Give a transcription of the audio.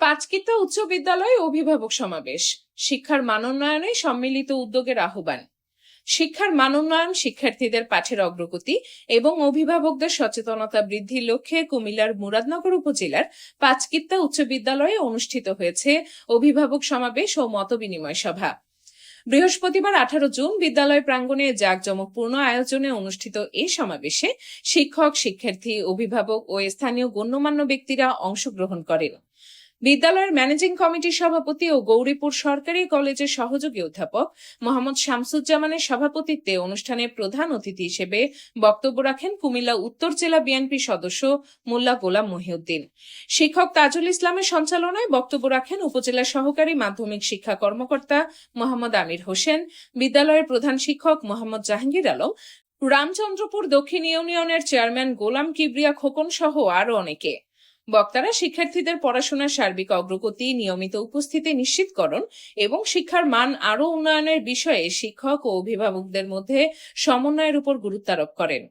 পাঁচকিতা উচ্চ বিদ্যালয়ে অভিভাবক সমাবেশ, শিক্ষার মানোন্নয়নে সম্মিলিত উদ্যোগের আহ্বান। শিক্ষার মানোন্নয়ন, শিক্ষার্থীদের পাঠের অগ্রগতি এবং অভিভাবকদের সচেতনতা বৃদ্ধির লক্ষ্যে কুমিল্লার মুরাদনগর উপজেলার পাঁচকিতা উচ্চ বিদ্যালয়ে অনুষ্ঠিত হয়েছে অভিভাবক সমাবেশ ও মতবিনিময় সভা। বৃহস্পতিবার 18 জুন বিদ্যালয় প্রাঙ্গণে জাঁকজমকপূর্ণ আয়োজনে অনুষ্ঠিত এই সমাবেশে শিক্ষক, শিক্ষার্থী, অভিভাবক ও স্থানীয় গণ্যমান্য ব্যক্তিরা অংশগ্রহণ করেন। বিদ্যালয়ের ম্যানেজিং কমিটির সভাপতি ও গৌরীপুর সরকারি কলেজের সহযোগী অধ্যাপক মোহাম্মদ শামসুজ্জামানের সভাপতিত্বে অনুষ্ঠানে প্রধান অতিথি হিসেবে বক্তব্য রাখেন কুমিল্লা উত্তর জেলা বিএনপি সদস্য মোল্লা গোলাম মহিউদ্দিন। শিক্ষক তাজুল ইসলামের সঞ্চালনায় বক্তব্য রাখেন উপজেলা সহকারী মাধ্যমিক শিক্ষা কর্মকর্তা মোহাম্মদ আমির হোসেন, বিদ্যালয়ের প্রধান শিক্ষক মোহাম্মদ জাহাঙ্গীর আলম, রামচন্দ্রপুর দক্ষিণ ইউনিয়নের চেয়ারম্যান গোলাম কিবরিয়া খোকন সহ আরো অনেকে। বক্তারা শিক্ষার্থীদের পড়াশোনার সার্বিক অগ্রগতি, নিয়মিত উপস্থিতি নিশ্চিতকরণ এবং শিক্ষার মান আরও উন্নয়নের বিষয়ে শিক্ষক ও অভিভাবকদের মধ্যে সমন্বয়ের উপর গুরুত্বারোপ করেন।